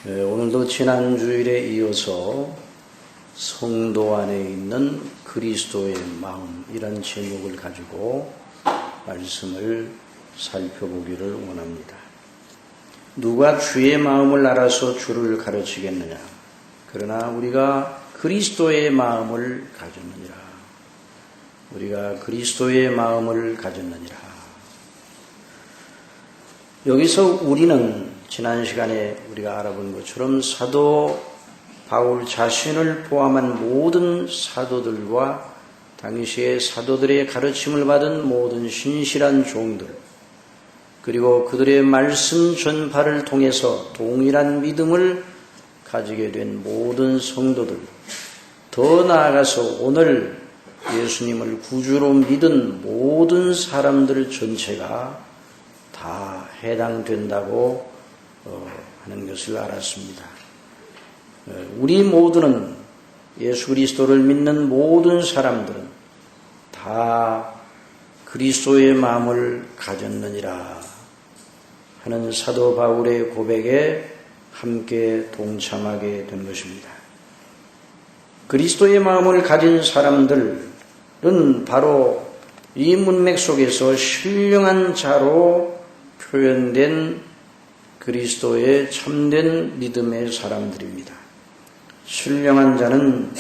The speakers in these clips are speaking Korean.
오늘도 지난 주일에 이어서 성도 안에 있는 그리스도의 마음이란 제목을 가지고 말씀을 살펴보기를 원합니다. 누가 주의 마음을 알아서 주를 가르치겠느냐? 그러나 우리가 그리스도의 마음을 가졌느니라. 우리가 그리스도의 마음을 가졌느니라. 여기서 우리는 지난 시간에 우리가 알아본 것처럼 사도 바울 자신을 포함한 모든 사도들과 당시의 사도들의 가르침을 받은 모든 신실한 종들, 그리고 그들의 말씀 전파를 통해서 동일한 믿음을 가지게 된 모든 성도들, 더 나아가서 오늘 예수님을 구주로 믿은 모든 사람들 전체가 다 해당된다고 하는 것을 알았습니다. 우리 모두는 예수 그리스도를 믿는 모든 사람들은 다 그리스도의 마음을 가졌느니라 하는 사도 바울의 고백에 함께 동참하게 된 것입니다. 그리스도의 마음을 가진 사람들은 바로 이 문맥 속에서 신령한 자로 표현된 그리스도의 참된 믿음의 사람들입니다. 신령한 자는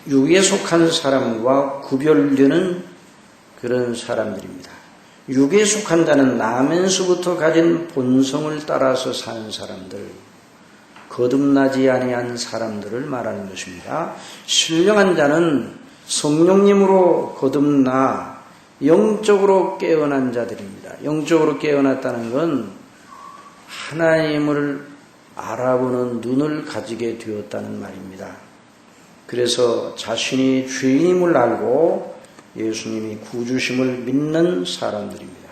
육에 속한 사람과 구별되는 그런 사람들입니다. 육에 속한 자는 나면서부터 가진 본성을 따라서 사는 사람들, 거듭나지 아니한 사람들을 말하는 것입니다. 신령한 자는 성령님으로 거듭나 영적으로 깨어난 자들입니다. 영적으로 깨어났다는 건 하나님을 알아보는 눈을 가지게 되었다는 말입니다. 그래서 자신이 주인임을 알고 예수님이 구주심을 믿는 사람들입니다.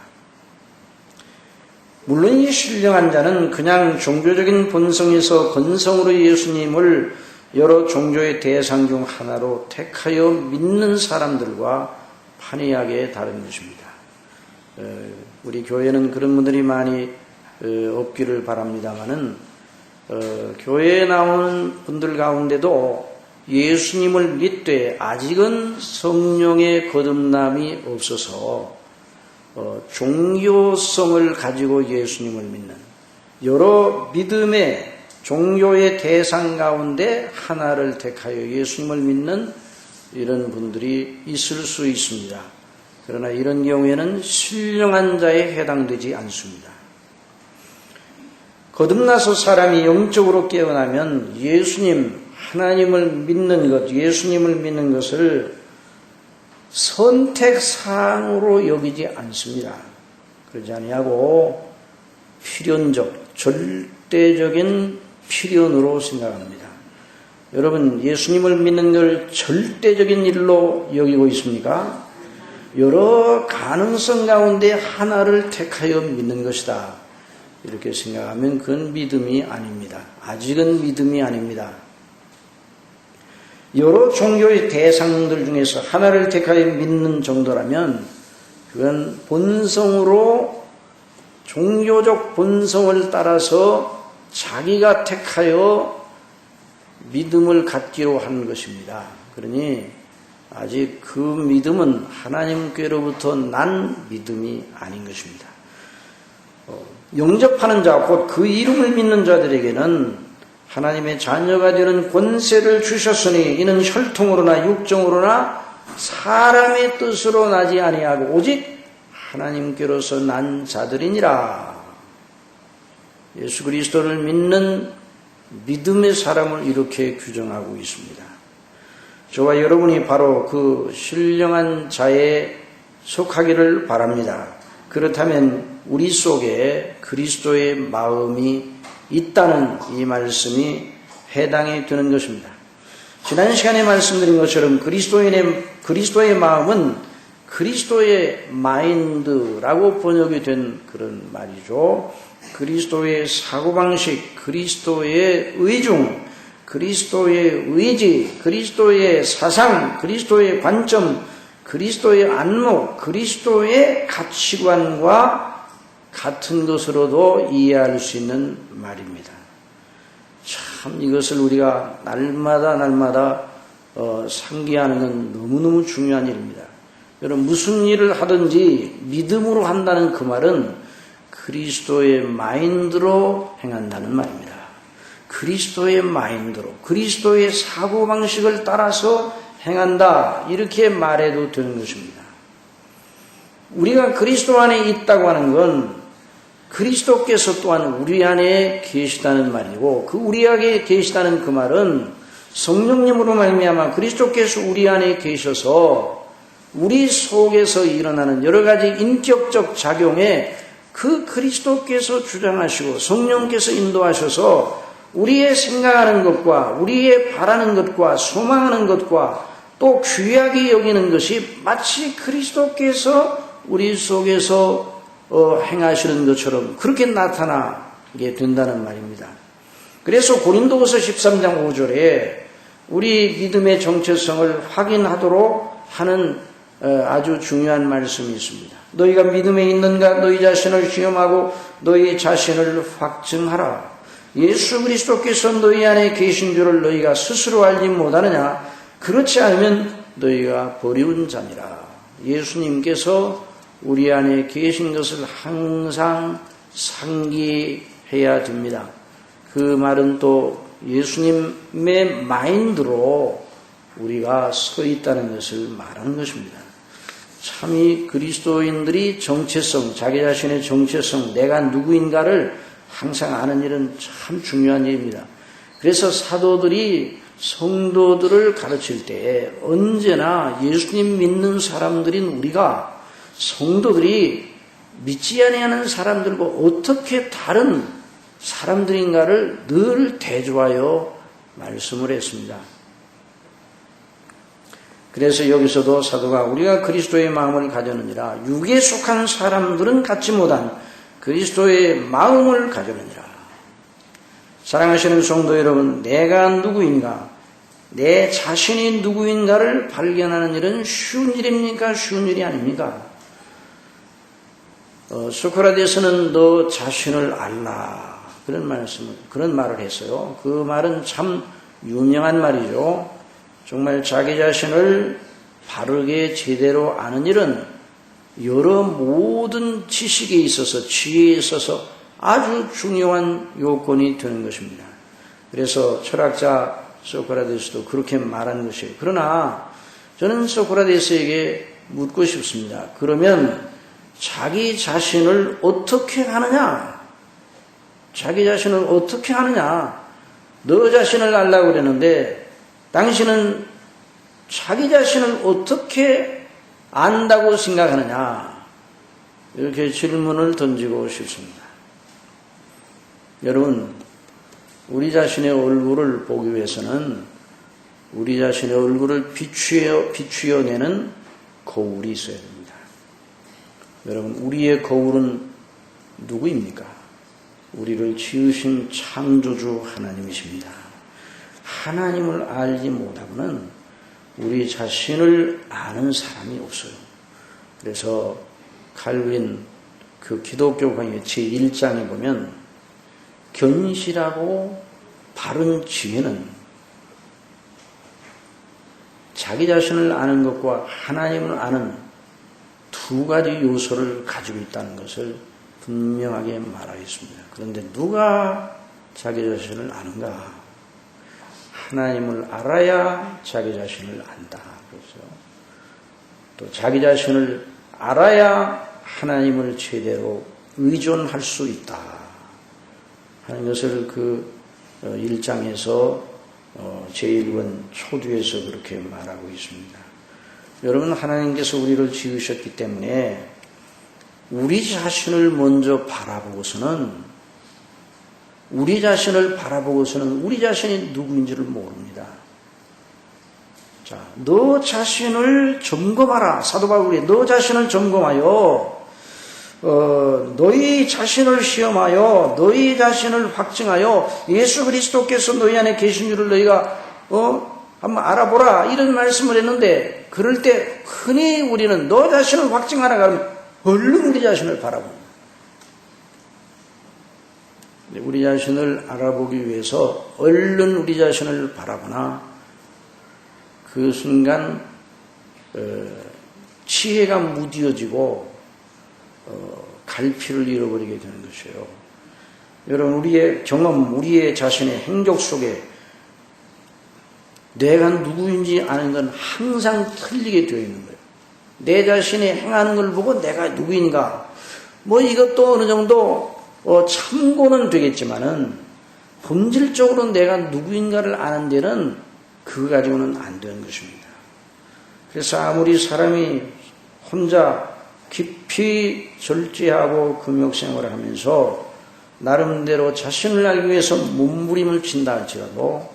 물론 이 신령한 자는 그냥 종교적인 본성에서 건성으로 예수님을 여러 종교의 대상 중 하나로 택하여 믿는 사람들과 판이하게 다른 것입니다. 우리 교회는 그런 분들이 많이 없기를 바랍니다마는 교회에 나오는 분들 가운데도 예수님을 믿되 아직은 성령의 거듭남이 없어서 종교성을 가지고 예수님을 믿는 여러 믿음의 종교의 대상 가운데 하나를 택하여 예수님을 믿는 이런 분들이 있을 수 있습니다. 그러나 이런 경우에는 신령한 자에 해당되지 않습니다. 거듭나서 사람이 영적으로 깨어나면 예수님, 하나님을 믿는 것, 예수님을 믿는 것을 선택사항으로 여기지 않습니다. 그러지 아니하고 필연적, 절대적인 필연으로 생각합니다. 여러분, 예수님을 믿는 걸 절대적인 일로 여기고 있습니까? 여러 가능성 가운데 하나를 택하여 믿는 것이다. 이렇게 생각하면 그건 믿음이 아닙니다. 아직은 믿음이 아닙니다. 여러 종교의 대상들 중에서 하나를 택하여 믿는 정도라면 그건 본성으로 종교적 본성을 따라서 자기가 택하여 믿음을 갖기로 한 것입니다. 그러니 아직 그 믿음은 하나님께로부터 난 믿음이 아닌 것입니다. 영접하는 자, 곧 그 이름을 믿는 자들에게는 하나님의 자녀가 되는 권세를 주셨으니 이는 혈통으로나 육정으로나 사람의 뜻으로 나지 아니하고 오직 하나님께로서 난 자들이니라. 예수 그리스도를 믿는 믿음의 사람을 이렇게 규정하고 있습니다. 저와 여러분이 바로 그 신령한 자에 속하기를 바랍니다. 그렇다면 우리 속에 그리스도의 마음이 있다는 이 말씀이 해당이 되는 것입니다. 지난 시간에 말씀드린 것처럼 그리스도의 마음은 그리스도의 마인드라고 번역이 된 그런 말이죠. 그리스도의 사고방식, 그리스도의 의중, 그리스도의 의지, 그리스도의 사상, 그리스도의 관점, 그리스도의 안목, 그리스도의 가치관과 같은 것으로도 이해할 수 있는 말입니다. 참 이것을 우리가 날마다 상기하는 건 너무너무 중요한 일입니다. 여러분, 무슨 일을 하든지 믿음으로 한다는 그 말은 그리스도의 마인드로 행한다는 말입니다. 그리스도의 마인드로, 그리스도의 사고방식을 따라서 행한다, 이렇게 말해도 되는 것입니다. 우리가 그리스도 안에 있다고 하는 건 그리스도께서 또한 우리 안에 계시다는 말이고, 그 우리 안에 계시다는 그 말은 성령님으로 말미암아 그리스도께서 우리 안에 계셔서 우리 속에서 일어나는 여러 가지 인격적 작용에 그 그리스도께서 주장하시고 성령께서 인도하셔서 우리의 생각하는 것과 우리의 바라는 것과 소망하는 것과 또 귀하게 여기는 것이 마치 그리스도께서 우리 속에서 행하시는 것처럼 그렇게 나타나게 된다는 말입니다. 그래서 고린도후서 13장 5절에 우리 믿음의 정체성을 확인하도록 하는 아주 중요한 말씀이 있습니다. 너희가 믿음에 있는가? 너희 자신을 시험하고 너희 자신을 확증하라. 예수 그리스도께서 너희 안에 계신 줄을 너희가 스스로 알지 못하느냐? 그렇지 않으면 너희가 버리운 자니라. 예수님께서 우리 안에 계신 것을 항상 상기해야 됩니다. 그 말은 또 예수님의 마인드로 우리가 서 있다는 것을 말하는 것입니다. 참 이 그리스도인들이 정체성, 자기 자신의 정체성, 내가 누구인가를 항상 아는 일은 참 중요한 일입니다. 그래서 사도들이 성도들을 가르칠 때 언제나 예수님 믿는 사람들인 우리가 성도들이 믿지 아니하는 사람들과 어떻게 다른 사람들인가를 늘 대조하여 말씀을 했습니다. 그래서 여기서도 사도가 우리가 그리스도의 마음을 가졌느니라, 육에 속한 사람들은 갖지 못한 그리스도의 마음을 가졌느니라. 사랑하시는 성도 여러분, 내가 누구인가, 내 자신이 누구인가를 발견하는 일은 쉬운 일입니까? 쉬운 일이 아닙니까? 소크라테스는 너 자신을 알라, 그런 말을 했어요. 그 말은 참 유명한 말이죠. 정말 자기 자신을 바르게 제대로 아는 일은 여러 모든 지식에 있어서, 지혜에 있어서 아주 중요한 요건이 되는 것입니다. 그래서 철학자 소크라테스도 그렇게 말하는 것이에요. 그러나 저는 소크라테스에게 묻고 싶습니다. 그러면 자기 자신을 어떻게 하느냐? 자기 자신을 어떻게 하느냐? 너 자신을 알라고 그랬는데 당신은 자기 자신을 어떻게 안다고 생각하느냐? 이렇게 질문을 던지고 싶습니다. 여러분, 우리 자신의 얼굴을 보기 위해서는 우리 자신의 얼굴을 비추어내는 거울이 있어야 됩니다. 여러분, 우리의 거울은 누구입니까? 우리를 지으신 창조주 하나님이십니다. 하나님을 알지 못하고는 우리 자신을 아는 사람이 없어요. 그래서 칼빈 그 기독교 강의 제1장에 보면 견실하고 바른 지혜는 자기 자신을 아는 것과 하나님을 아는 두 가지 요소를 가지고 있다는 것을 분명하게 말하겠습니다. 그런데 누가 자기 자신을 아는가? 하나님을 알아야 자기 자신을 안다. 그렇죠? 또 자기 자신을 알아야 하나님을 제대로 의존할 수 있다 하는 것을 그 1장에서 제1권 초두에서 그렇게 말하고 있습니다. 여러분, 하나님께서 우리를 지으셨기 때문에 우리 자신을 먼저 바라보고서는 우리 자신이 누구인지를 모릅니다. 자, 너 자신을 점검하라. 사도 바울이 너 자신을 점검하여 너희 자신을 시험하여 너희 자신을 확증하여 예수 그리스도께서 너희 안에 계신 줄을 너희가 한번 알아보라, 이런 말씀을 했는데, 그럴 때 흔히 우리는 너 자신을 확증하라 그러면 얼른 우리 자신을 바라봅니다. 우리 자신을 알아보기 위해서 얼른 우리 자신을 바라보나 그 순간 지혜가 무뎌지고 갈피를 잃어버리게 되는 것이에요. 여러분, 우리의 경험, 우리의 자신의 행적 속에 내가 누구인지 아는 건 항상 틀리게 되어 있는 거예요. 내 자신이 행하는 걸 보고 내가 누구인가, 이것도 어느 정도 참고는 되겠지만은 본질적으로 내가 누구인가를 아는 데는 그거 가지고는 안 되는 것입니다. 그래서 아무리 사람이 혼자 깊이 절제하고 금욕생활을 하면서 나름대로 자신을 알기 위해서 몸부림을 친다 할지라도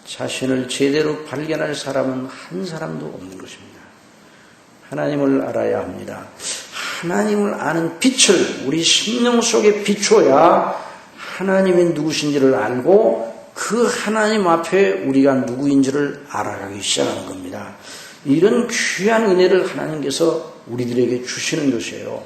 자신을 제대로 발견할 사람은 한 사람도 없는 것입니다. 하나님을 알아야 합니다. 하나님을 아는 빛을 우리 심령 속에 비춰야 하나님이 누구신지를 알고 그 하나님 앞에 우리가 누구인지를 알아가기 시작하는 겁니다. 이런 귀한 은혜를 하나님께서 우리들에게 주시는 것이에요.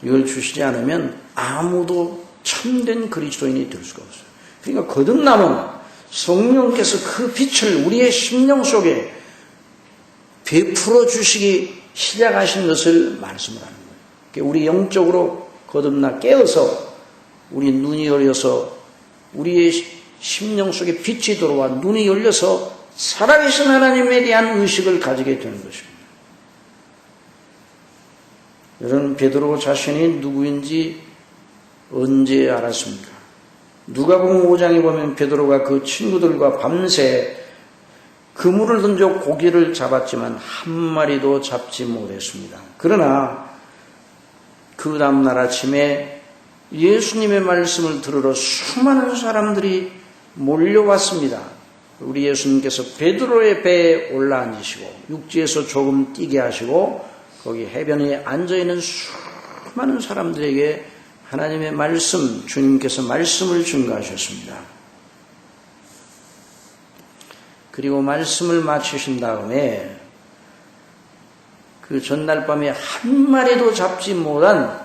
이걸 주시지 않으면 아무도 참된 그리스도인이 될 수가 없어요. 그러니까 거듭남은 성령께서 그 빛을 우리의 심령 속에 베풀어 주시기 시작하신 것을 말씀을 하는 거예요. 그러니까 우리 영적으로 거듭나 깨어서 우리 눈이 열려서 우리의 심령 속에 빛이 들어와 눈이 열려서 살아계신 하나님에 대한 의식을 가지게 되는 것입니다. 여러분, 베드로 자신이 누구인지 언제 알았습니까? 누가복음 5장에 보면 베드로가 그 친구들과 밤새 그물을 던져 고기를 잡았지만 한 마리도 잡지 못했습니다. 그러나 그 다음날 아침에 예수님의 말씀을 들으러 수많은 사람들이 몰려왔습니다. 우리 예수님께서 베드로의 배에 올라앉으시고 육지에서 조금 뛰게 하시고 거기 해변에 앉아있는 수많은 사람들에게 하나님의 말씀, 주님께서 말씀을 증거하셨습니다. 그리고 말씀을 마치신 다음에 그 전날 밤에 한 마리도 잡지 못한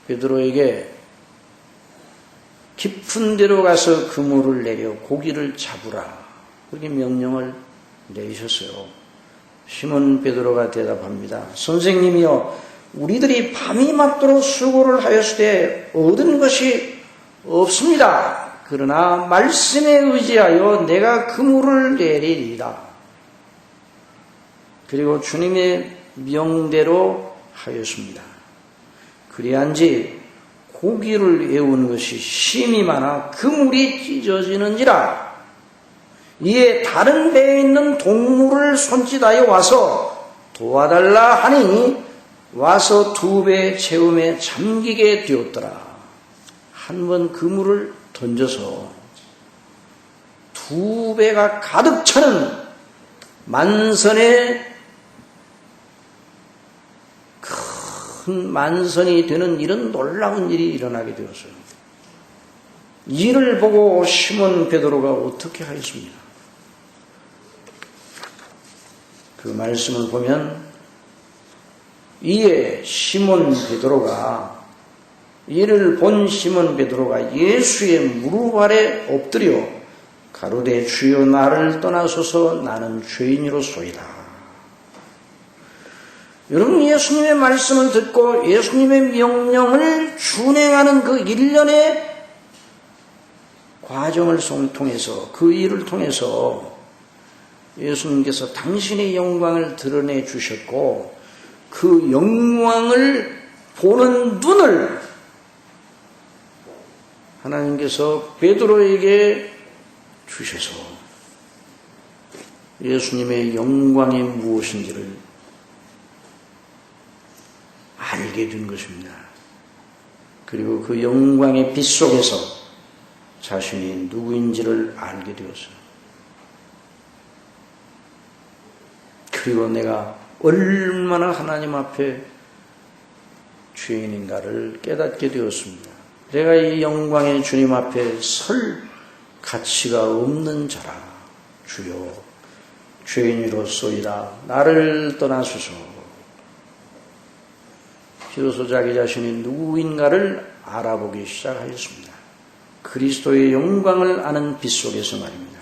베드로에게 깊은 데로 가서 그물을 내려 고기를 잡으라, 그렇게 명령을 내리셨어요. 시몬 베드로가 대답합니다. 선생님이여, 우리들이 밤이 맞도록 수고를 하였으되 얻은 것이 없습니다. 그러나 말씀에 의지하여 내가 그물을 내리리라. 그리고 주님의 명대로 하였습니다. 그리한지 고기를 애우는 것이 심히 많아 그물이 찢어지는지라. 이에 다른 배에 있는 동물을 손짓하여 와서 도와달라 하니 와서 두 배 채움에 잠기게 되었더라. 한 번 그물을 던져서 두 배가 가득 차는 만선의 큰 만선이 되는 이런 놀라운 일이 일어나게 되었어요. 이를 보고 시몬 베드로가 어떻게 하였습니까? 그 말씀을 보면 이에 시몬 베드로가, 이를 본 시몬 베드로가 예수의 무릎 아래 엎드려 가로되 주여 나를 떠나소서 나는 죄인이로소이다. 여러분, 예수님의 말씀을 듣고 예수님의 명령을 준행하는 그 일련의 과정을 통해서, 그 일을 통해서 예수님께서 당신의 영광을 드러내 주셨고 그 영광을 보는 눈을 하나님께서 베드로에게 주셔서 예수님의 영광이 무엇인지를 알게 된 것입니다. 그리고 그 영광의 빛 속에서 자신이 누구인지를 알게 되었어요. 그리고 내가 얼마나 하나님 앞에 죄인인가를 깨닫게 되었습니다. 내가 이 영광의 주님 앞에 설 가치가 없는 자라. 주여 죄인이로소이다. 나를 떠나소서. 비로소 자기 자신이 누구인가를 알아보기 시작하였습니다. 그리스도의 영광을 아는 빛 속에서 말입니다.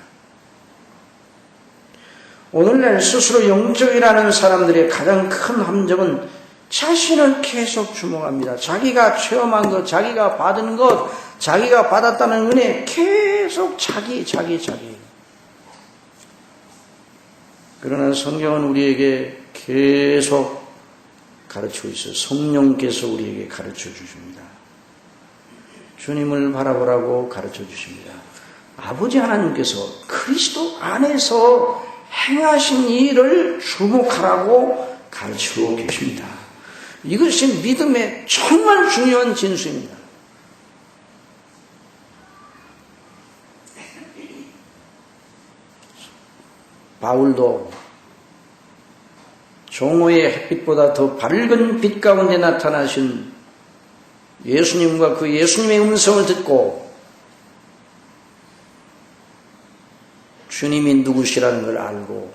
오늘날 스스로 영적이라는 사람들의 가장 큰 함정은 자신을 계속 주목합니다. 자기가 체험한 것, 자기가 받은 것, 자기가 받았다는 은혜 계속 자기. 그러나 성경은 우리에게 계속 가르치고 있어요. 성령께서 우리에게 가르쳐 주십니다. 주님을 바라보라고 가르쳐 주십니다. 아버지 하나님께서 그리스도 안에서 행하신 일을 주목하라고 가르치고 계십니다. 이것이 믿음의 정말 중요한 진수입니다. 바울도 종호의 햇빛보다 더 밝은 빛 가운데 나타나신 예수님과 그 예수님의 음성을 듣고 주님이 누구시라는 걸 알고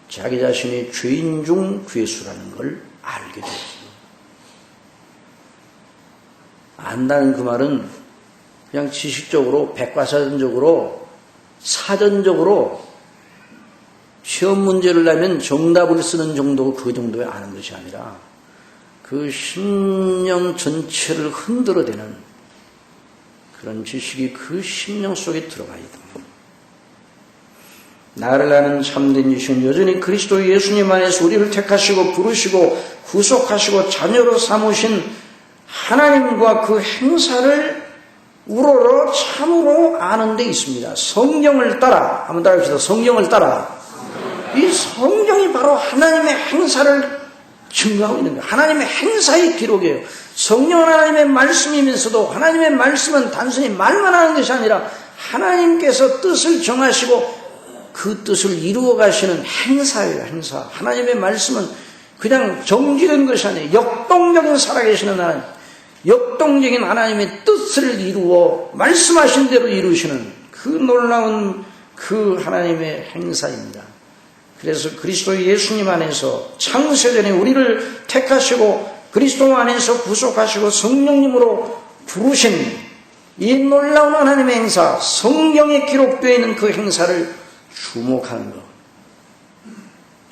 자기 자신이 죄인 중 괴수라는 걸 알게 되었습니다. 안다는 그 말은 그냥 지식적으로, 백과사전적으로, 사전적으로 시험 문제를 내면 정답을 쓰는 정도, 그 정도에 아는 것이 아니라 그 심령 전체를 흔들어대는 그런 지식이 그 심령 속에 들어가야 됩니다. 나를 아는 참된 이신 여전히 그리스도 예수님 안에서 우리를 택하시고 부르시고 구속하시고 자녀로 삼으신 하나님과 그 행사를 우러러 참으로 아는 데 있습니다. 성경을 따라, 한번 따라합시다. 성경을 따라. 이 성경이 바로 하나님의 행사를 증거하고 있는 거예요. 하나님의 행사의 기록이에요. 성령은 하나님의 말씀이면서도 하나님의 말씀은 단순히 말만 하는 것이 아니라 하나님께서 뜻을 정하시고 그 뜻을 이루어 가시는 행사예요. 행사. 하나님의 말씀은 그냥 정지된 것이 아니에요. 역동적인 살아계시는 하나님, 역동적인 하나님의 뜻을 이루어 말씀하신 대로 이루시는 그 놀라운 그 하나님의 행사입니다. 그래서 그리스도 예수님 안에서 창세전에 우리를 택하시고 그리스도 안에서 구속하시고 성령님으로 부르신 이 놀라운 하나님의 행사, 성경에 기록되어 있는 그 행사를 주목하는 것.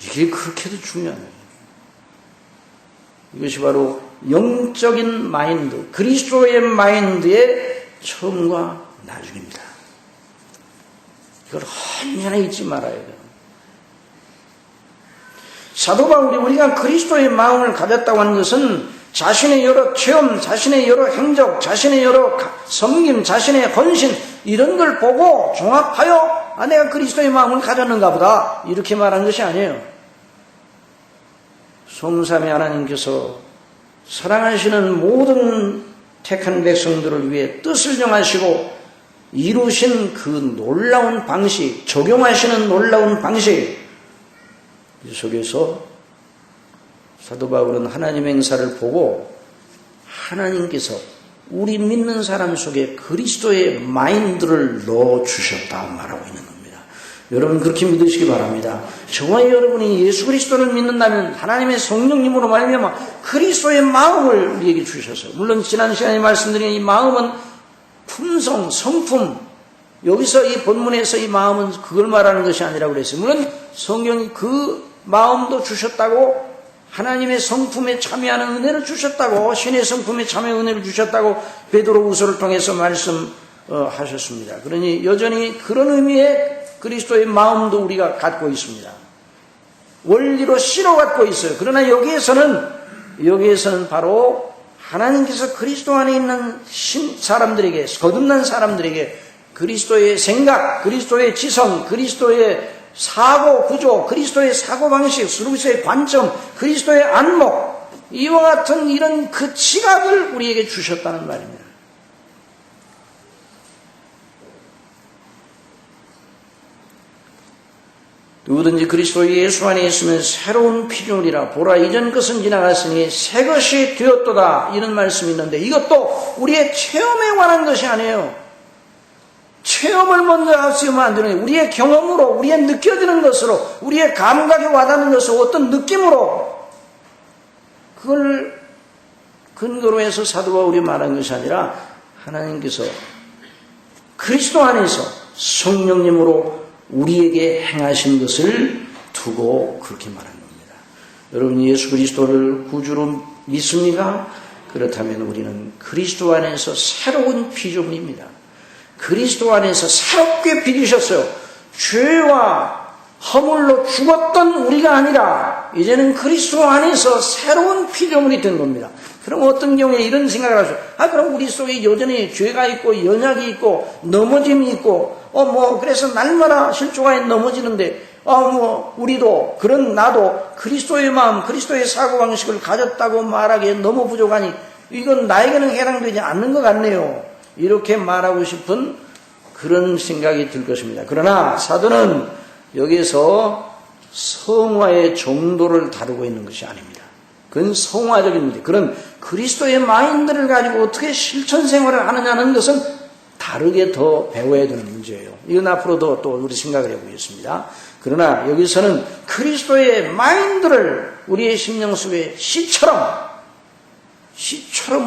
이게 그렇게도 중요한 거예요. 이것이 바로 영적인 마인드, 그리스도의 마인드의 처음과 나중입니다. 이걸 언제나 잊지 말아야 돼요. 사도 바울이 우리가 그리스도의 마음을 가졌다고 하는 것은 자신의 여러 체험, 자신의 여러 행적, 자신의 여러 섬김, 자신의 헌신 이런 걸 보고 종합하여 내가 그리스도의 마음을 가졌는가 보다 이렇게 말한 것이 아니에요. 성삼위 하나님께서 사랑하시는 모든 택한 백성들을 위해 뜻을 정하시고 이루신 그 놀라운 방식, 적용하시는 놀라운 방식 이 속에서 사도 바울은 하나님의 행사를 보고 하나님께서 우리 믿는 사람 속에 그리스도의 마인드를 넣어주셨다 말하고 있는 겁니다. 여러분 그렇게 믿으시기 바랍니다. 정말 여러분이 예수 그리스도를 믿는다면 하나님의 성령님으로 말미암아 그리스도의 마음을 우리에게 주셔서, 물론 지난 시간에 말씀드린 이 마음은 품성, 성품, 여기서 이 본문에서 이 마음은 그걸 말하는 것이 아니라고 그랬어요. 물론 성경이 그 마음도 주셨다고, 하나님의 성품에 참여하는 은혜를 주셨다고, 신의 성품에 참여하는 은혜를 주셨다고 베드로후서를 통해서 말씀하셨습니다. 그러니 여전히 그런 의미의 그리스도의 마음도 우리가 갖고 있습니다. 원리로 씨로 갖고 있어요. 그러나 여기에서는 바로 하나님께서 그리스도 안에 있는 사람들에게, 거듭난 사람들에게 그리스도의 생각, 그리스도의 지성, 그리스도의 사고 구조, 그리스도의 사고방식, 그리스도의 관점, 그리스도의 안목, 이와 같은 이런 그 지각을 우리에게 주셨다는 말입니다. 누구든지 그리스도 예수 안에 있으면 새로운 피조물이라, 보라 이전 것은 지나갔으니 새 것이 되었도다, 이런 말씀이 있는데 이것도 우리의 체험에 관한 것이 아니에요. 체험을 먼저 하시면 안 되는 거예요. 우리의 경험으로, 우리의 느껴지는 것으로, 우리의 감각에 와닿는 것으로, 어떤 느낌으로 그걸 근거로 해서 사도 바울이 말한 것이 아니라 하나님께서 그리스도 안에서 성령님으로 우리에게 행하신 것을 두고 그렇게 말한 겁니다. 여러분 예수 그리스도를 구주로 믿습니까? 그렇다면 우리는 그리스도 안에서 새로운 피조물입니다. 그리스도 안에서 새롭게 빚으셨어요. 죄와 허물로 죽었던 우리가 아니라 이제는 그리스도 안에서 새로운 피조물이 된 겁니다. 그럼 어떤 경우에 이런 생각을 하죠. 그럼 우리 속에 여전히 죄가 있고 연약이 있고 넘어짐이 있고 그래서 날마다 실족하에 넘어지는데 우리도 그런 나도 그리스도의 마음, 그리스도의 사고방식을 가졌다고 말하기에 너무 부족하니 이건 나에게는 해당되지 않는 것 같네요. 이렇게 말하고 싶은 그런 생각이 들 것입니다. 그러나 사도는 여기서 성화의 정도를 다루고 있는 것이 아닙니다. 그건 성화적인 문제. 그런 그리스도의 마인드를 가지고 어떻게 실천 생활을 하느냐는 것은 다르게 더 배워야 되는 문제예요. 이건 앞으로도 또 우리 생각을 해보겠습니다. 그러나 여기서는 그리스도의 마인드를 우리의 심령 속에 씨처럼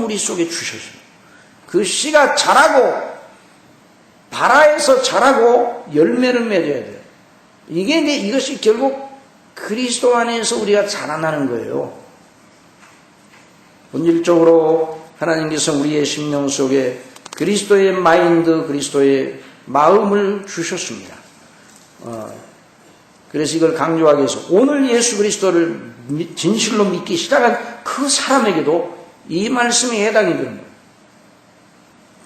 우리 속에 주셨어요. 그 씨가 자라고 발아에서 자라고 열매를 맺어야 돼요. 이것이 결국 그리스도 안에서 우리가 자라나는 거예요. 본질적으로 하나님께서 우리의 심령 속에 그리스도의 마인드, 그리스도의 마음을 주셨습니다. 그래서 이걸 강조하기 위해서 오늘 예수 그리스도를 진실로 믿기 시작한 그 사람에게도 이 말씀이 해당이 되는 거예요.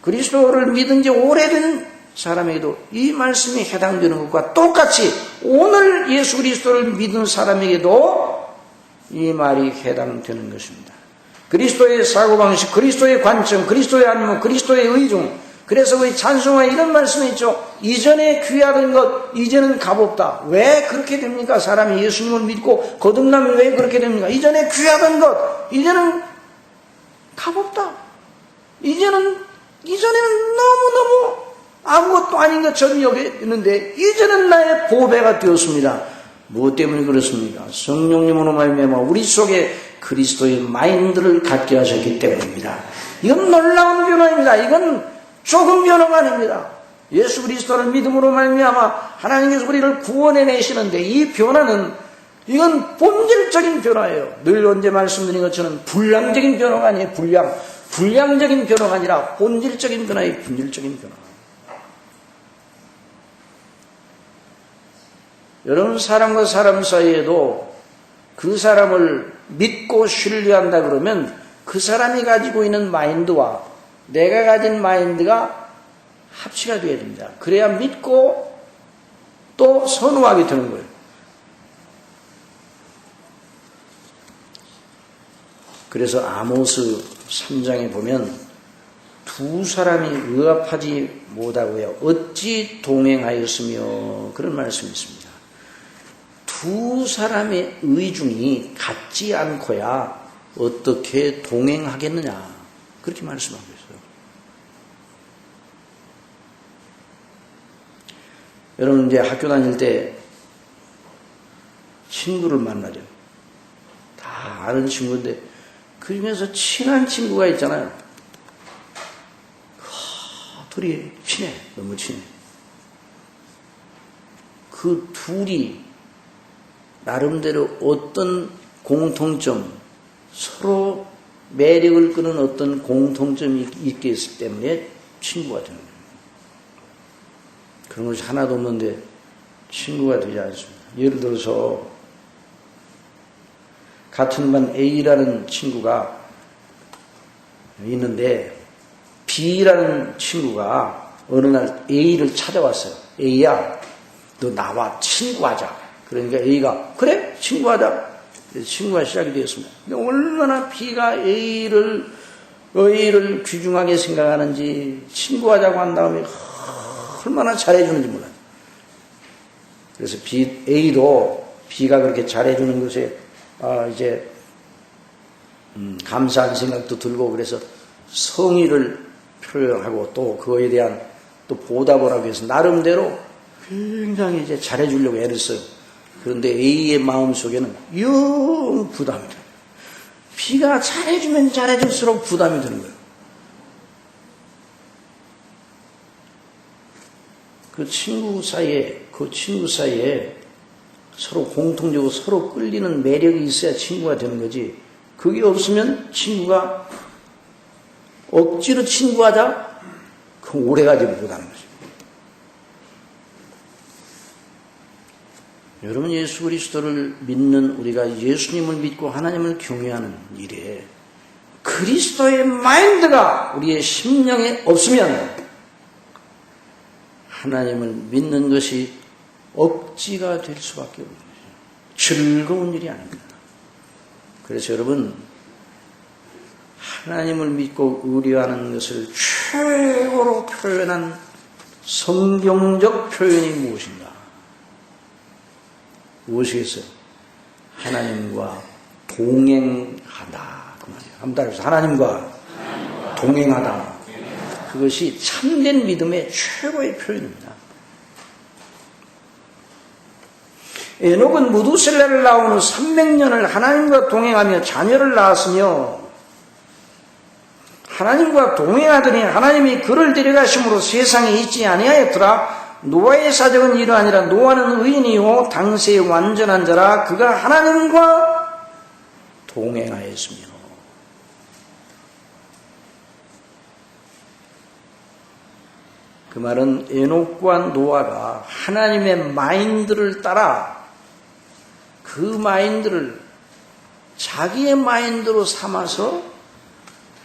그리스도를 믿은 지 오래된 사람에게도 이 말씀이 해당되는 것과 똑같이 오늘 예수 그리스도를 믿은 사람에게도 이 말이 해당되는 것입니다. 그리스도의 사고방식, 그리스도의 관점, 그리스도의 안목, 그리스도의 의중. 그래서 우리 찬송화에 이런 말씀이 있죠. 이전에 귀하던 것 이제는 값없다. 왜 그렇게 됩니까? 사람이 예수님을 믿고 거듭나면 왜 그렇게 됩니까? 이전에 귀하던 것 이제는 값없다. 이전에는 너무너무 아무것도 아닌 것처럼 여겼는데 이제는 나의 보배가 되었습니다. 무엇 때문에 그렇습니까? 성령님으로 말미암아 우리 속에 그리스도의 마인드를 갖게 하셨기 때문입니다. 이건 놀라운 변화입니다. 이건 조금 변화가 아닙니다. 예수 그리스도를 믿음으로 말미암아 하나님께서 우리를 구원해 내시는데 이 변화는 이건 본질적인 변화예요. 늘 언제 말씀드린 것처럼 불량적인 변화가 아니에요. 불량적인 변화가 아니라 본질적인 변화의 본질적인 변화. 여러분 사람과 사람 사이에도 그 사람을 믿고 신뢰한다 그러면 그 사람이 가지고 있는 마인드와 내가 가진 마인드가 합치가 되어야 됩니다. 그래야 믿고 또 선호하게 되는 거예요. 그래서 아모스 3장에 보면 두 사람이 의합하지 못하고요. 어찌 동행하였으며 그런 말씀이 있습니다. 두 사람의 의중이 같지 않고야 어떻게 동행하겠느냐 그렇게 말씀하고 있어요. 여러분 이제 학교 다닐 때 친구를 만나죠. 다 아는 친구인데 그 중에서 친한 친구가 있잖아요. 둘이 친해. 너무 친해. 그 둘이 나름대로 어떤 공통점, 서로 매력을 끄는 어떤 공통점이 있기 때문에 친구가 되는 거예요. 그런 것이 하나도 없는데 친구가 되지 않습니다. 예를 들어서 같은 반 A라는 친구가 있는데 B라는 친구가 어느 날 A를 찾아왔어요. A야, 너 나와 친구하자. 그러니까 A가 그래? 친구하자. 그래서 친구가 시작이 되었습니다. 얼마나 B가 A를 귀중하게 생각하는지 친구하자고 한 다음에 얼마나 잘해주는지 몰라요. 그래서 A도 B가 그렇게 잘해주는 것에 이제 감사한 생각도 들고 그래서 성의를 표현하고 또 그거에 대한 또 보답을 하기 위해서 나름대로 굉장히 이제 잘해주려고 애를 써요. 그런데 A의 마음 속에는 영 부담이 돼요. B가 잘해주면 잘해줄수록 부담이 드는 거예요. 그 친구 사이에 서로 공통적으로 서로 끌리는 매력이 있어야 친구가 되는 거지. 그게 없으면 친구가 억지로 친구하자? 그럼 오래가지 못하는 거죠. 여러분, 예수 그리스도를 믿는 우리가 예수님을 믿고 하나님을 경외하는 일에 그리스도의 마인드가 우리의 심령에 없으면 하나님을 믿는 것이 억지가 될 수밖에 없는 거죠. 즐거운 일이 아닙니다. 그래서 여러분, 하나님을 믿고 의뢰하는 것을 최고로 표현한 성경적 표현이 무엇인가? 무엇이겠어요? 하나님과 동행하다. 그 말이에요. 한번 따라해서 하나님과 동행하다. 그것이 참된 믿음의 최고의 표현입니다. 에녹은 무두셀라를 낳은 후 300년을 하나님과 동행하며 자녀를 낳았으며 하나님과 동행하더니 하나님이 그를 데려가심으로 세상에 있지 아니하였더라. 노아의 사적은 이러하니라. 노아는 의인이요 당세의 완전한 자라. 그가 하나님과 동행하였으며. 그 말은 에녹과 노아가 하나님의 마인드를 따라 그 마인드를 자기의 마인드로 삼아서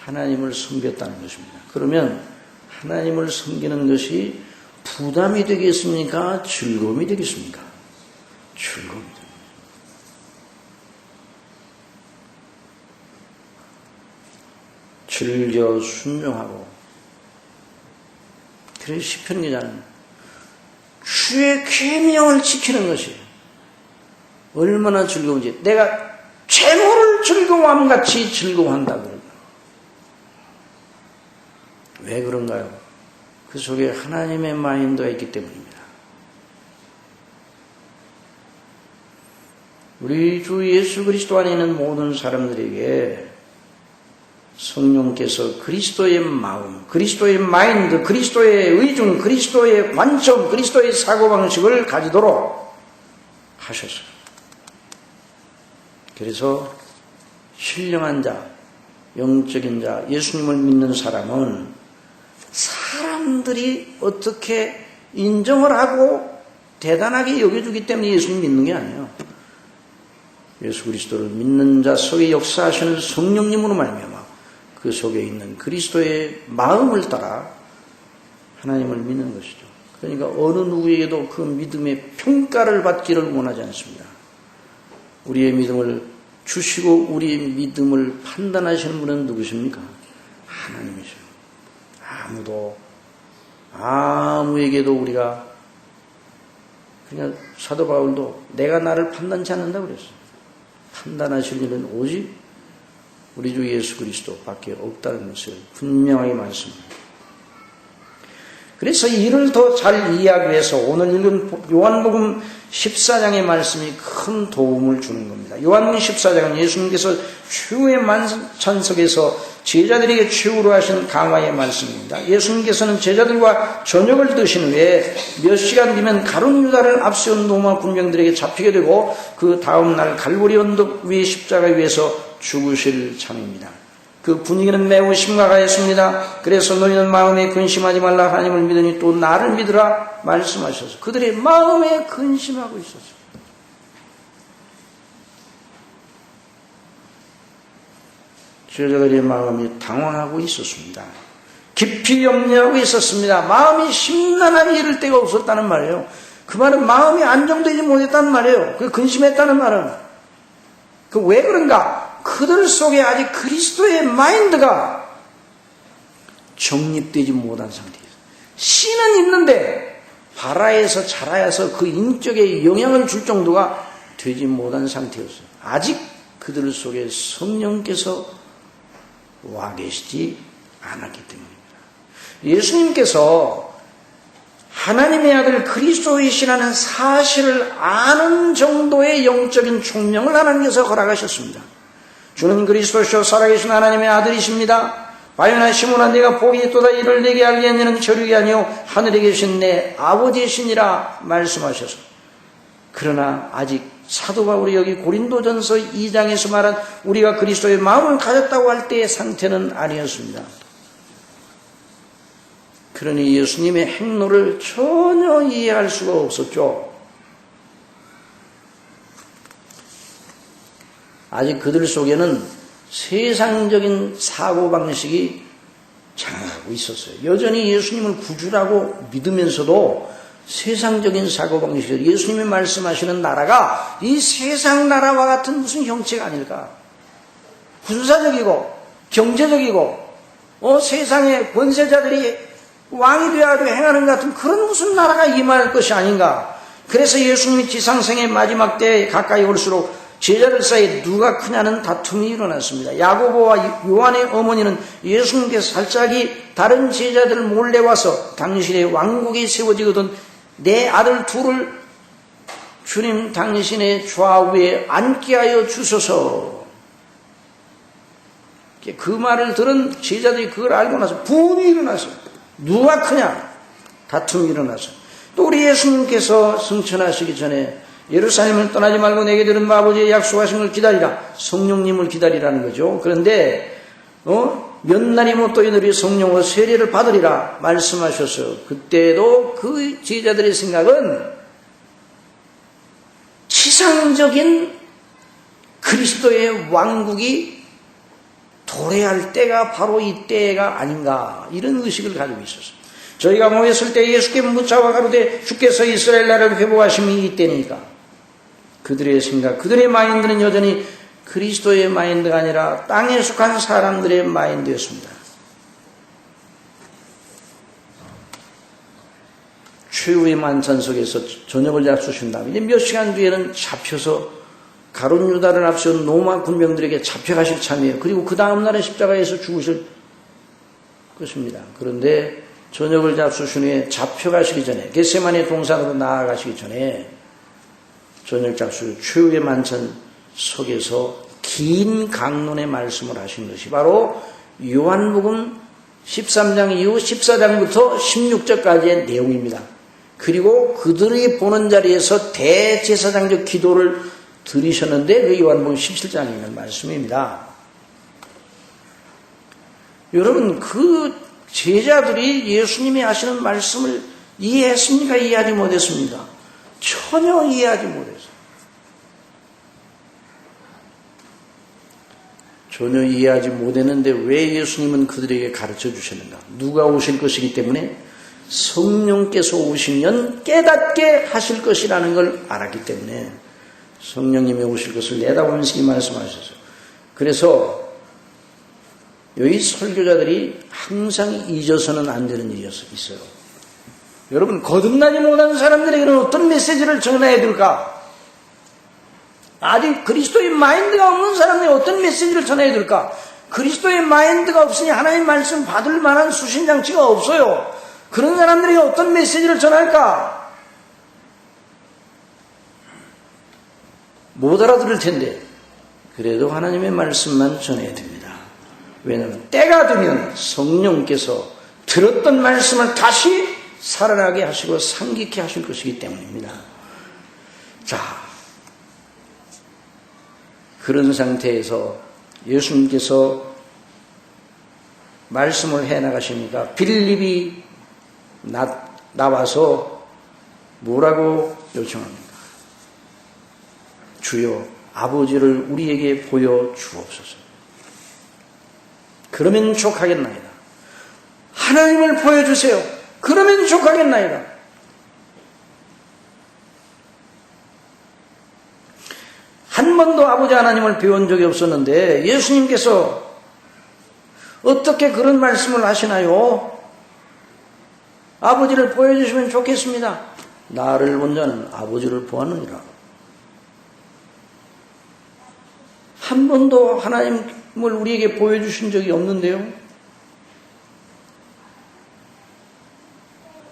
하나님을 섬겼다는 것입니다. 그러면 하나님을 섬기는 것이 부담이 되겠습니까? 즐거움이 되겠습니까? 즐거움이 됩니다. 즐겨 순종하고. 그래서 시편 기자는 주의 계명을 지키는 것이 얼마나 즐거운지, 내가 재물을 즐거워함 같이 즐거워한다 그런다. 왜 그런가요? 그 속에 하나님의 마인드가 있기 때문입니다. 우리 주 예수 그리스도 안에 있는 모든 사람들에게 성령께서 그리스도의 마음, 그리스도의 마인드, 그리스도의 의중, 그리스도의 관점, 그리스도의 사고방식을 가지도록 하셨어요. 그래서 신령한 자, 영적인 자, 예수님을 믿는 사람은 사람들이 어떻게 인정을 하고 대단하게 여겨주기 때문에 예수님 믿는 게 아니에요. 예수 그리스도를 믿는 자 속에 역사하시는 성령님으로 말미암아 그 속에 있는 그리스도의 마음을 따라 하나님을 믿는 것이죠. 그러니까 어느 누구에게도 그 믿음의 평가를 받기를 원하지 않습니다. 우리의 믿음을 주시고 우리의 믿음을 판단하시는 분은 누구십니까? 하나님이죠. 아무에게도 우리가, 그냥 사도 바울도 내가 나를 판단치 않는다고 그랬어요. 판단하실 일은 오직 우리 주 예수 그리스도 밖에 없다는 것을 분명하게 말씀합니다. 그래서 이를 더 잘 이해하기 위해서 오늘 읽은 요한복음 14장의 말씀이 큰 도움을 주는 겁니다. 요한복음 14장은 예수님께서 최후의 만찬석에서 제자들에게 최후로 하신 강화의 말씀입니다. 예수님께서는 제자들과 저녁을 드신 후에 몇 시간 뒤면 가룟 유다를 앞세운 로마 군병들에게 잡히게 되고 그 다음 날 갈보리 언덕 위의 십자가 위에서 죽으실 참입니다. 그 분위기는 매우 심각하였습니다. 그래서 너희는 마음에 근심하지 말라. 하나님을 믿으니 또 나를 믿으라 말씀하셔서 그들의 마음에 근심하고 있었어요. 제자들의 마음이 당황하고 있었습니다. 깊이 염려하고 있었습니다. 마음이 심란하게 이를 데가 없었다는 말이에요. 그 말은 마음이 안정되지 못했다는 말이에요. 그 근심했다는 말은 그 왜 그런가? 그들 속에 아직 그리스도의 마인드가 정립되지 못한 상태예요. 씨는 있는데 발아에서 자라야서 그 인격에 영향을 줄 정도가 되지 못한 상태였어요. 아직 그들 속에 성령께서 와 계시지 않았기 때문입니다. 예수님께서 하나님의 아들 그리스도이시라는 사실을 아는 정도의 영적인 총명을 하나님께서 허락하셨습니다. 주는 그리스도시요 살아계신 하나님의 아들이십니다. 바요나 시몬아 네가 복이 있도다. 이를 내게 알게 한 이는 혈육이 아니요 하늘에 계신 내 아버지시니라 말씀하셔서, 그러나 아직 사도 바울이 여기 고린도전서 2장에서 말한 우리가 그리스도의 마음을 가졌다고 할 때의 상태는 아니었습니다. 그러니 예수님의 행로를 전혀 이해할 수가 없었죠. 아직 그들 속에는 세상적인 사고방식이 장악하고 있었어요. 여전히 예수님을 구주라고 믿으면서도 세상적인 사고방식이, 예수님이 말씀하시는 나라가 이 세상 나라와 같은 무슨 형체가 아닐까? 군사적이고 경제적이고 세상의 권세자들이 왕이 되어야 행하는 것 같은 그런 무슨 나라가 임할 것이 아닌가? 그래서 예수님이 지상생의 마지막 때에 가까이 올수록 제자들 사이에 누가 크냐는 다툼이 일어났습니다. 야고보와 요한의 어머니는 예수님께서 살짝이 다른 제자들 몰래 와서 당신의 왕국이 세워지거든 내 아들 둘을 주님 당신의 좌우에 앉게 하여 주소서. 그 말을 들은 제자들이 그걸 알고 나서 분이 일어났어요. 누가 크냐? 다툼이 일어나서. 또 우리 예수님께서 승천하시기 전에 예루살렘을 떠나지 말고 내게 들은 아버지의 약속하신 걸 기다리라. 성령님을 기다리라는 거죠. 그런데 몇 날이 못 또 너희 성령으로 세례를 받으리라 말씀하셔서, 그때도 그 제자들의 생각은 지상적인 그리스도의 왕국이 도래할 때가 바로 이 때가 아닌가, 이런 의식을 가지고 있었어요. 저희가 모였을 때 예수께 묻자와 가로되 주께서 이스라엘 나라를 회복하심이 이때니까, 그들의 생각, 그들의 마인드는 여전히 그리스도의 마인드가 아니라 땅에 속한 사람들의 마인드였습니다. 최후의 만찬 속에서 저녁을 약속하신 다음에 이제 몇 시간 뒤에는 잡혀서 가룟 유다를 앞세운 로마 군병들에게 잡혀가실 참이에요. 그리고 그 다음날에 십자가에서 죽으실 것입니다. 그런데 저녁을 잡수신 후에 잡혀가시기 전에, 겟세마네 동산으로 나아가시기 전에 저녁 잡수 최후의 만찬 속에서 긴 강론의 말씀을 하신 것이 바로 요한복음 13장 이후 14장부터 16절까지의 내용입니다. 그리고 그들이 보는 자리에서 대제사장적 기도를 드리셨는데 그 요한복음 17장에 있는 말씀입니다. 여러분, 그 제자들이 예수님이 하시는 말씀을 이해했습니까? 이해하지 못했습니다. 전혀 이해하지 못했어요. 전혀 이해하지 못했는데 왜 예수님은 그들에게 가르쳐 주셨는가? 누가 오실 것이기 때문에, 성령께서 오시면 깨닫게 하실 것이라는 걸 알았기 때문에 성령님이 오실 것을 내다보면서 이 말씀하셨어요. 그래서 여기 설교자들이 항상 잊어서는 안 되는 일이 있어요. 여러분, 거듭나지 못한 사람들에게는 어떤 메시지를 전해야 될까? 아직 그리스도의 마인드가 없는 사람에게 어떤 메시지를 전해야 될까? 그리스도의 마인드가 없으니 하나님의 말씀 받을 만한 수신장치가 없어요. 그런 사람들에게 어떤 메시지를 전할까? 못 알아들을 텐데 그래도 하나님의 말씀만 전해야 됩니다. 왜냐하면 때가 되면 성령께서 들었던 말씀을 다시 살아나게 하시고 상기케 하실 것이기 때문입니다. 자, 그런 상태에서 예수님께서 말씀을 해나가시니까 빌립이 나와서 뭐라고 요청합니까? 주여, 아버지를 우리에게 보여주옵소서. 그러면 족하겠나이다. 하나님을 보여주세요. 그러면 족하겠나이다. 한 번도 아버지 하나님을 배운 적이 없었는데 예수님께서 어떻게 그런 말씀을 하시나요? 아버지를 보여주시면 좋겠습니다. 나를 본 자는 아버지를 보았느니라. 한 번도 하나님을 우리에게 보여주신 적이 없는데요.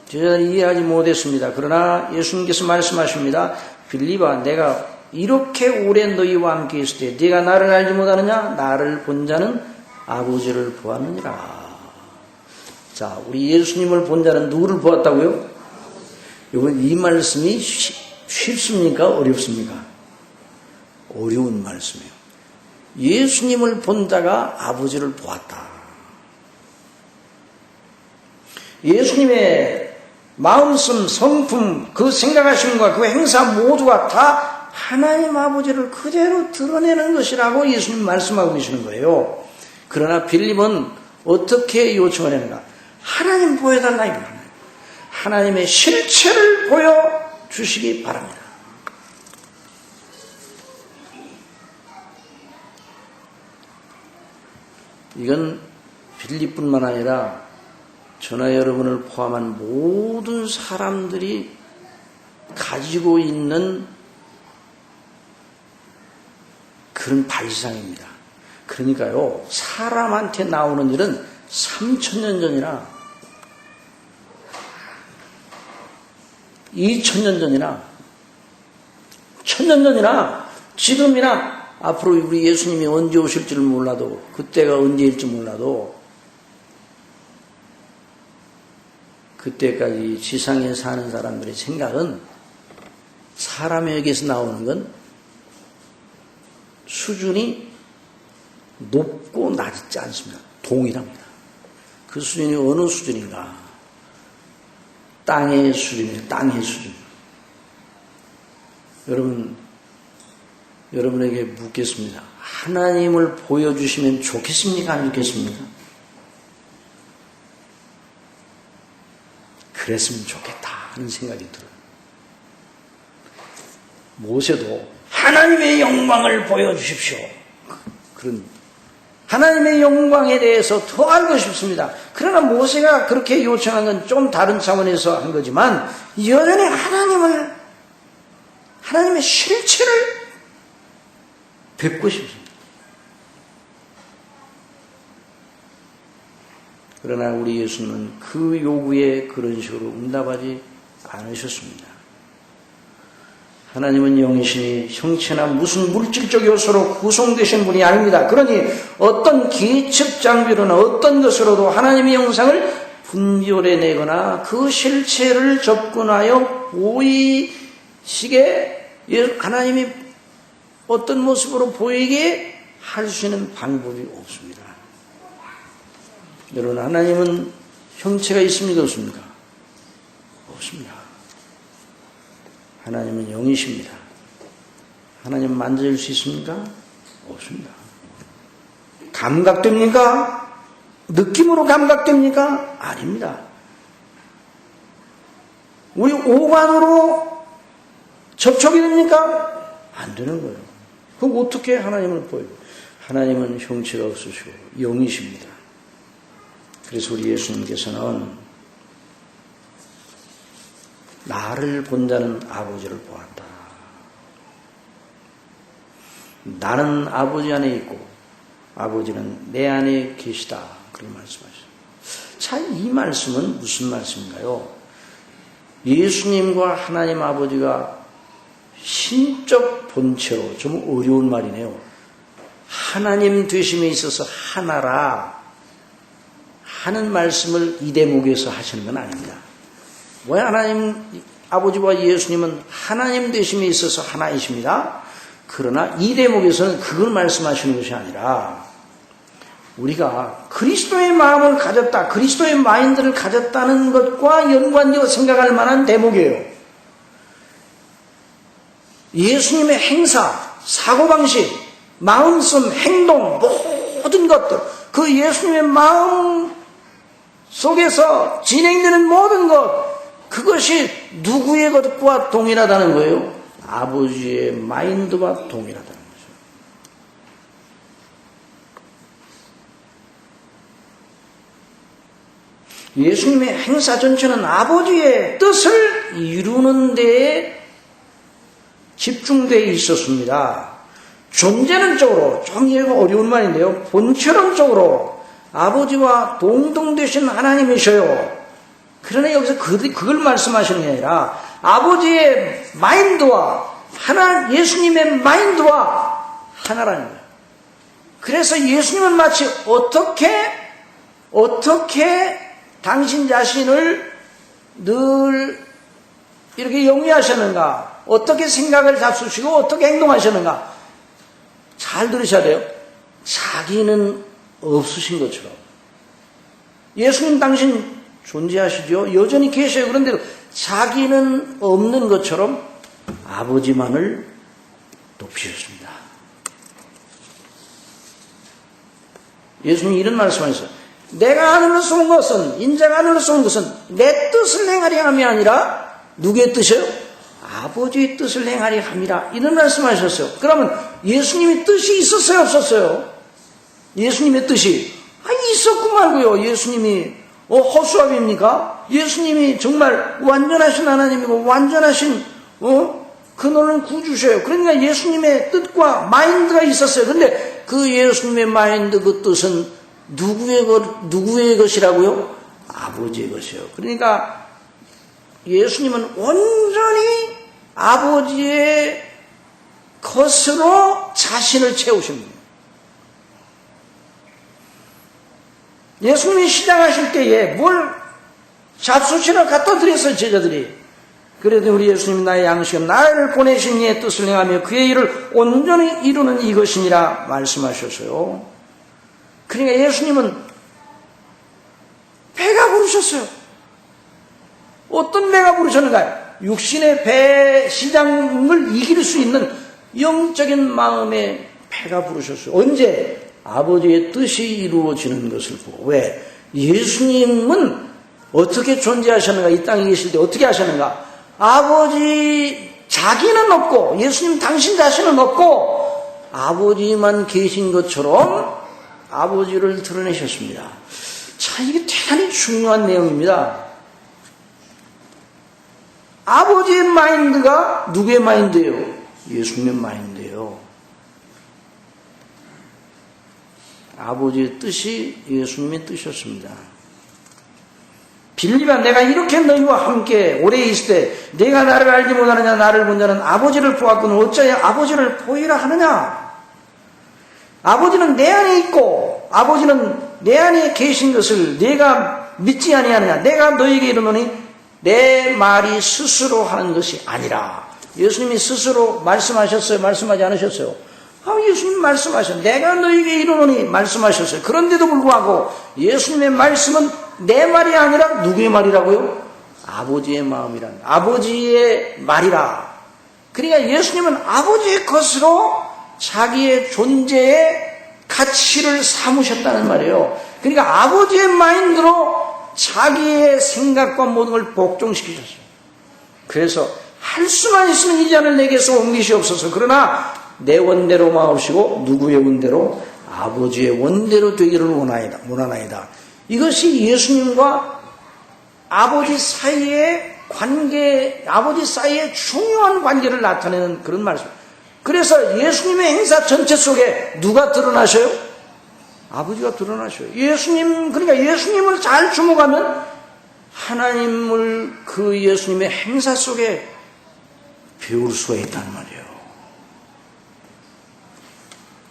제자들이 이해하지 못했습니다. 그러나 예수님께서 말씀하십니다. 빌립아, 내가 이렇게 오래 너희와 함께 있을 때 네가 나를 알지 못하느냐? 나를 본 자는 아버지를 보았느니라. 자, 우리 예수님을 본 자는 누구를 보았다고요? 이 말씀이 쉽습니까? 어렵습니까? 어려운 말씀이에요. 예수님을 본 자가 아버지를 보았다. 예수님의 마음씀, 성품, 그 생각하심과 그 행사 모두가 다 하나님 아버지를 그대로 드러내는 것이라고 예수님 말씀하고 계시는 거예요. 그러나 빌립은 어떻게 요청을 했는가? 하나님 보여달라 이거예요. 하나님의 실체를 보여주시기 바랍니다. 이건 빌립뿐만 아니라 저나 여러분을 포함한 모든 사람들이 가지고 있는 그런 발상입니다. 그러니까요, 사람한테 나오는 일은 3000년 전이나 2000년 전이나 1000년 전이나 지금이나 앞으로 우리 예수님이 언제 오실지를 몰라도, 그때가 언제일지 몰라도 그때까지 지상에 사는 사람들의 생각은 사람에게서 나오는 건 수준이 높고 낮지 않습니다. 동일합니다. 그 수준이 어느 수준인가? 땅의 수준이에요. 땅의 수준. 여러분에게 묻겠습니다. 하나님을 보여주시면 좋겠습니까? 안 좋겠습니까? 그랬으면 좋겠다 하는 생각이 들어요. 모세도 하나님의 영광을 보여주십시오. 그런 하나님의 영광에 대해서 더 알고 싶습니다. 그러나 모세가 그렇게 요청한 건 좀 다른 차원에서 한 거지만 여전히 하나님의 실체를 뵙고 싶습니다. 그러나 우리 예수는 그 요구에 그런 식으로 응답하지 않으셨습니다. 하나님은 영이시니 형체나 무슨 물질적 요소로 구성되신 분이 아닙니다. 그러니 어떤 기측 장비로나 어떤 것으로도 하나님의 형상을 분별해내거나 그 실체를 접근하여 보이시게, 하나님이 어떤 모습으로 보이게 할 수 있는 방법이 없습니다. 여러분, 하나님은 형체가 있습니까? 없습니까? 없습니다. 하나님은 영이십니다. 하나님 만질 수 있습니까? 없습니다. 감각됩니까? 느낌으로 감각됩니까? 아닙니다. 우리 오감으로 접촉이 됩니까? 안 되는 거예요. 그럼 어떻게 하나님을 보여요? 하나님은 형체가 없으시고 영이십니다. 그래서 우리 예수님께서는 나를 본 자는 아버지를 보았다. 나는 아버지 안에 있고 아버지는 내 안에 계시다. 그런 말씀하셨어요. 자, 이 말씀은 무슨 말씀인가요? 예수님과 하나님 아버지가 신적 본체로, 좀 어려운 말이네요. 하나님 되심에 있어서 하나라 하는 말씀을 이 대목에서 하시는 건 아닙니다. 왜 하나님 아버지와 예수님은 하나님 되심에 있어서 하나이십니다. 그러나 이 대목에서는 그걸 말씀하시는 것이 아니라 우리가 그리스도의 마음을 가졌다, 그리스도의 마인드를 가졌다는 것과 연관되어 생각할 만한 대목이에요. 예수님의 행사, 사고방식, 마음씀, 행동, 모든 것들, 그 예수님의 마음 속에서 진행되는 모든 것, 그것이 누구의 것과 동일하다는 거예요? 아버지의 마인드와 동일하다는 거죠. 예수님의 행사 전체는 아버지의 뜻을 이루는 데에 집중되어 있었습니다. 존재론적으로, 좀 이해가 어려운 말인데요, 본체론적으로 아버지와 동등되신 하나님이셔요. 그러나 여기서 그걸 말씀하시는 게 아니라 아버지의 마인드와 예수님의 마인드와 하나라는 거예요. 그래서 예수님은 마치 어떻게 당신 자신을 늘 이렇게 영위하셨는가, 어떻게 생각을 잡수시고 어떻게 행동하셨는가, 잘 들으셔야 돼요. 자기는 없으신 것처럼. 예수님 당신 존재하시죠? 여전히 계셔요. 그런데도 자기는 없는 것처럼 아버지만을 높이셨습니다. 예수님이 이런 말씀하셨어요. 내가 하늘로서 온 것은, 인자가 하늘로서 온 것은 내 뜻을 행하려 함이 아니라 누구의 뜻이요? 아버지의 뜻을 행하려 함이라. 이런 말씀하셨어요. 그러면 예수님의 뜻이 있었어요? 없었어요? 예수님의 뜻이 있었고 말고요. 예수님이 허수아비입니까? 예수님이 정말 완전하신 하나님이고 완전하신 근원은 구주셔요. 그러니까 예수님의 뜻과 마인드가 있었어요. 근데 그 예수님의 마인드, 그 뜻은 누구의 것이라고요? 아버지의 것이요. 그러니까 예수님은 온전히 아버지의 것으로 자신을 채우십니다. 예수님이 시작하실 때에 뭘 잡수시러 갖다 드렸어요, 제자들이. 그래도 우리 예수님이 나의 양식은 나를 보내신 이의 뜻을 행하며 그의 일을 온전히 이루는 이것이니라 말씀하셨어요. 그러니까 예수님은 배가 부르셨어요. 어떤 배가 부르셨는가? 육신의 배 시장을 이길 수 있는 영적인 마음의 배가 부르셨어요. 언제? 아버지의 뜻이 이루어지는 것을 보고. 왜? 예수님은 어떻게 존재하셨는가? 이 땅에 계실 때 어떻게 하셨는가? 아버지 자기는 없고, 예수님 당신 자신은 없고, 아버지만 계신 것처럼 아버지를 드러내셨습니다. 자, 이게 대단히 중요한 내용입니다. 아버지의 마인드가 누구의 마인드예요? 예수님의 마인드예요. 아버지의 뜻이 예수님의 뜻이었습니다. 빌립아, 내가 이렇게 너희와 함께 오래 있을 때 내가 나를 알지 못하느냐, 나를 본 자는 아버지를 보았거늘 어찌하여 아버지를 보이라 하느냐. 아버지는 내 안에 있고 아버지는 내 안에 계신 것을 내가 믿지 아니하느냐. 내가 너희에게 이르노니 내 말이 스스로 하는 것이 아니라. 예수님이 스스로 말씀하셨어요? 말씀하지 않으셨어요? 예수님 말씀하셨어요. 내가 너희에게 이르노니 말씀하셨어요. 그런데도 불구하고 예수님의 말씀은 내 말이 아니라 누구의 말이라고요? 아버지의 마음이란, 아버지의 말이라. 그러니까 예수님은 아버지의 것으로 자기의 존재의 가치를 삼으셨다는 말이에요. 그러니까 아버지의 마인드로 자기의 생각과 모든 걸 복종시키셨어요. 그래서 할 수만 있으면 이 잔을 내게서 옮기시옵소서. 그러나 내 원대로 마옵시고 누구의 원대로? 아버지의 원대로 되기를 원하나이다. 이것이 예수님과 아버지 사이의 관계, 아버지 사이의 중요한 관계를 나타내는 그런 말씀. 그래서 예수님의 행사 전체 속에 누가 드러나셔요? 아버지가 드러나셔요. 그러니까 예수님을 잘 주목하면 하나님을 그 예수님의 행사 속에 배울 수가 있단 말이에요.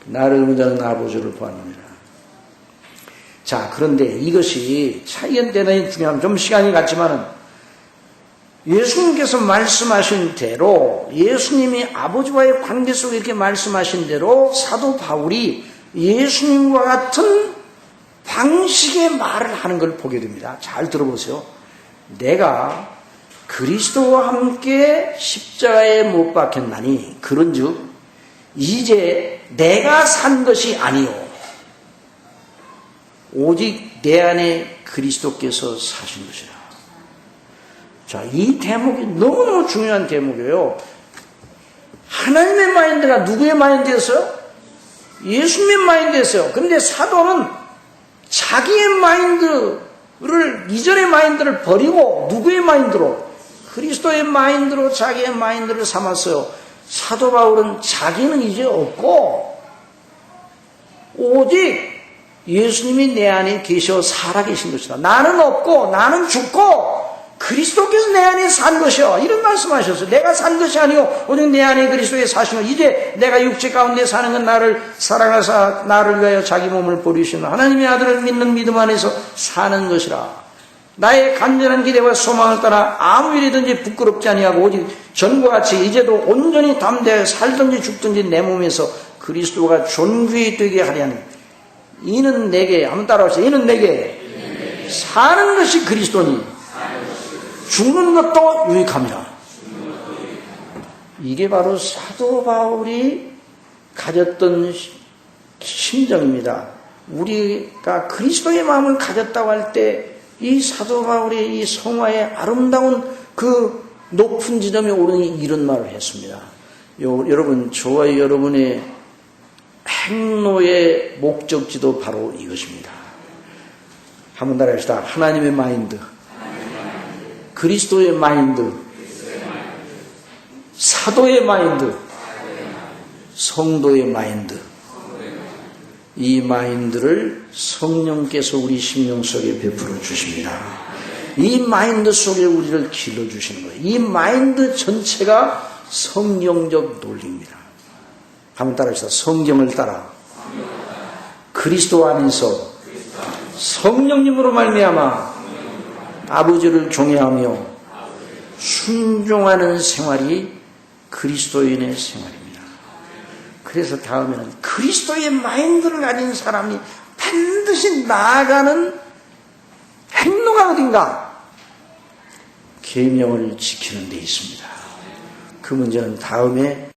나를 본 자는 아버지를 보았느니라. 자, 그런데 이것이 차이는 대단히 중요합니다. 좀 시간이 갔지만은 예수님께서 말씀하신 대로, 예수님이 아버지와의 관계 속에 이렇게 말씀하신 대로 사도 바울이 예수님과 같은 방식의 말을 하는 걸 보게 됩니다. 잘 들어보세요. 내가 그리스도와 함께 십자가에 못 박혔나니 그런즉 이제 내가 산 것이 아니요 오직 내 안에 그리스도께서 사신 것이라. 자, 이 대목이 너무너무 중요한 대목이에요. 하나님의 마인드가 누구의 마인드였어요? 예수님의 마인드였어요. 그런데 사도는 자기의 마인드를, 이전의 마인드를 버리고 누구의 마인드로? 그리스도의 마인드로 자기의 마인드를 삼았어요. 사도 바울은 자기는 이제 없고 오직 예수님이 내 안에 계셔 살아계신 것이다. 나는 없고 나는 죽고 그리스도께서 내 안에 산 것이요. 이런 말씀하셨어요. 내가 산 것이 아니요 오직 내 안에 그리스도의 사신 것. 이제 내가 육체 가운데 사는 건 나를 사랑하사 나를 위하여 자기 몸을 버리신 하나님의 아들을 믿는 믿음 안에서 사는 것이라. 나의 간절한 기대와 소망을 따라 아무 일이든지 부끄럽지 아니하고 오직 전과 같이 이제도 온전히 담대하여 살든지 죽든지 내 몸에서 그리스도가 존귀히 되게 하려니 이는 내게 한번 따라하세요. 이는 내게 사는 것이 그리스도니 죽는 것도 유익함이라. 이게 바로 사도 바울이 가졌던 심정입니다. 우리가 그리스도의 마음을 가졌다고 할 때 이 사도 바울의 이 성화의 아름다운 그 높은 지점에 오르니 이런 말을 했습니다. 여러분, 저와 여러분의 행로의 목적지도 바로 이것입니다. 한번 따라합시다. 하나님의 마인드, 그리스도의 마인드, 사도의 마인드, 성도의 마인드. 이 마인드를 성령께서 우리 심령 속에 베풀어 주십니다. 이 마인드 속에 우리를 길러 주시는 거예요. 이 마인드 전체가 성경적 논리입니다. 한번 따라합시다. 성경을 따라 그리스도 안에서 성령님으로 말미암아 아버지를 경외하며 순종하는 생활이 그리스도인의 생활입니다. 그래서 다음에는 그리스도의 마인드를 가진 사람이 반드시 나아가는 행로가 어딘가? 계명을 지키는 데 있습니다. 그 문제는 다음에